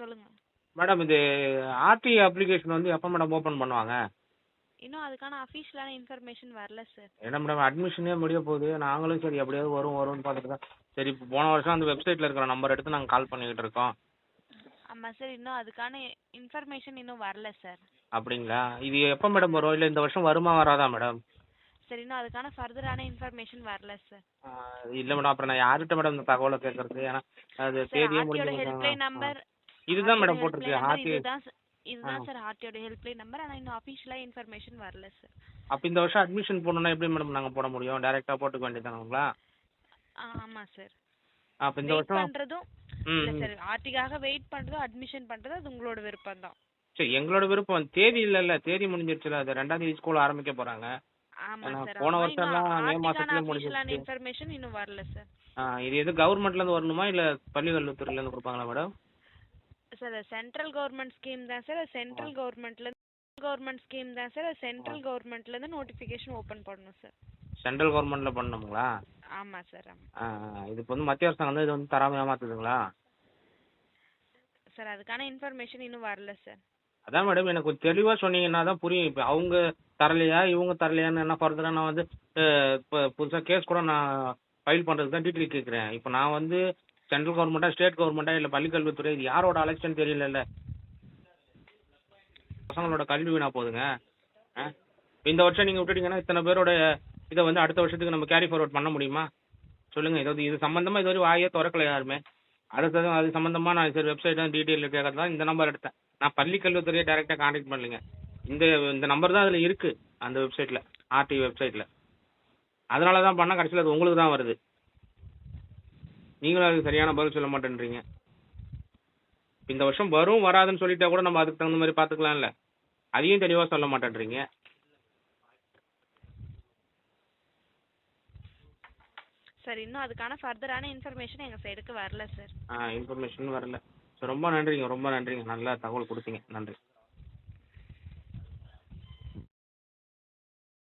சொல்லுங்க. மேடம் இது RT application வந்து எப்போ மேடம் ஓப்பன் பண்ணுவாங்க? இன்னும் அதுக்கான அஃபிஷியலான இன்ஃபர்மேஷன் வரல சார். என்ன மேடம் அட்மிஷனே முடிய போகுது. நாங்களும் சரி எப்படியாவது வரும்னு பார்த்துட்டு தான் சரி இப்போ போன வருஷம் அந்த வெப்சைட்டில் இருக்கிற நம்பர் எடுத்து நாங்கள் கால் பண்ணிக்கிட்டு இருக்கோம். ஆமாம் சார், இன்னும் அதுக்கான இன்ஃபர்மேஷன் இன்னும் வரல சார். அப்படிங்களா? இது எப்போ மேடம் வரும்? இல்லை இந்த வருஷம் வருமா வராதா மேடம்? சார் இன்னும் அதுக்கான ஃபர்தரான இன்ஃபர்மேஷன் வரல சார். இல்லை மேடம் அப்புறம் நான் யார்கிட்ட மேடம் இந்த தகவலை கேட்கறது? ஏன்னா அது சார் தேதியே ஆர்டியோட முடிஞ்சு ஹெல்ப்லைன் நம்பர் இதுதான் மேடம் போட்டிருக்கு ஆர்டி. இதுதான் சார் ஆர்டியோட ஹெல்ப்லைன் நம்பர். ஆனால் இன்னும் அஃபிஷியலாக இன்ஃபர்மேஷன் வரல சார். அப்போ இந்த வருஷம் அட்மிஷன் போடணும்னா எப்படி மேடம் நாங்கள் போட முடியும்? டைரெக்டாக போட்டுக்க வேண்டியதானுங்களா? ஆமாம் சார். அப்போ இந்த வெயிட் வருஷம் பண்ணுறதும் இல்லை சார், ஆர்டிக்காக வெயிட் பண்ணுறதும் அட்மிஷன் பண்ணுறதும் அது உங்களோட விருப்பம் தான். சரி எங்களோட விருப்பம். தேதி இல்லைல்ல, தேதி முடிஞ்சிருச்சுல. அது 2ஆம் தேதி ஸ்கூல் ஆரம்பிக்க போகிறாங்க. ஆமாம் சார். போன வருஷம்லாம் மே மாதத்துலேயே அஃபிஷியலான முடிஞ்சிருச்சு. இன்ஃபர்மேஷன் இன்னும் வரல சார். இது எது கவர்மெண்ட்லேருந்து வரணுமா இல்லை பள்ளி கல்வித்துறையிலேருந்து கொடுப்பாங்களா madam? Sir central government scheme தான் சார். சென்ட்ரல் கவர்மெண்ட் ஸ்கீம் தான் சார். சென்ட்ரல் கவர்மெண்ட்லேருந்து நோட்டிஃபிகேஷன் ஓப்பன் பண்ணணும் சார். சென்ட்ரல் கவர்மெண்ட்டில் பண்ணணுங்களா? ஆமாம் சார். ஆமாம் இது இப்போ வந்து மத்திய அரசாங்கம் வந்து இது வந்து தராமல் ஏமாத்துதுங்களா? சார் அதுக்கான இன்ஃபர்மேஷன் இன்னும் வரல சார். அதான் மேடம் எனக்கு கொஞ்சம் தெளிவாக சொன்னீங்கன்னா தான் புரியும். இப்போ அவங்க தரலையா இவங்க தரலையான்னு என்ன ஃபர்தராக நான் வந்து இப்போ புதுசாக கேஸ் கூட நான் ஃபைல் பண்ணுறதுக்கு தான் டீட்டெயில் கேட்குறேன். இப்போ நான் வந்து சென்ட்ரல் கவர்மெண்ட்டா ஸ்டேட் கவர்மெண்ட்டா இல்லை பள்ளிக்கல்வித்துறை இது யாரோட அலெக்ஷன் தெரியலல்ல. பசங்களோட கல்வி வீணா போகுதுங்க. இந்த வருஷம் நீங்கள் விட்டுட்டீங்கன்னா இத்தனை பேரோட இதை வந்து அடுத்த வருஷத்துக்கு நம்ம கேரி ஃபார்வர்ட் பண்ண முடியுமா சொல்லுங்கள்? இது சம்மந்தமாக இது வரைக்கும் வாயே திறக்கல யாருமே. அடுத்தது அது சம்மந்தமாக நான் சரி வெப்சைட் தான் டீட்டெயில் கேட்கறது தான் இந்த நம்பர் எடுத்தேன். நான் பள்ளிக்கல்வித்துறையை டைரெக்டாக கான்டாக்ட் பண்ணலைங்க. இந்த நம்பர் தான் அதில் இருக்குது அந்த வெப்சைட்டில், ஆர்டி வெப்சைட்டில். அதனால தான் பண்ணால் கடைசியில் அது உங்களுக்கு தான் வருது. நீங்களும் அதுக்கு சரியான பதில் சொல்ல மாட்டேன்றீங்க. இந்த வருஷம் வரும் வராதுன்னு சொல்லிட்டா கூட நம்ம அதுக்கு தகுந்த மாதிரி பார்த்துக்கலாம்ல. அதையும் தெளிவாக சொல்ல மாட்டேன்றீங்க. சார் இன்னும் அதுக்கான ஃபர்தரான இன்ஃபர்மேஷன் எங்கள் சைடுக்கு வரல சார். இன்ஃபர்மேஷன் வரல. ஸோ ரொம்ப நன்றிங்க, ரொம்ப நன்றிங்க. நல்லா தகவல் கொடுத்தீங்க. நன்றி.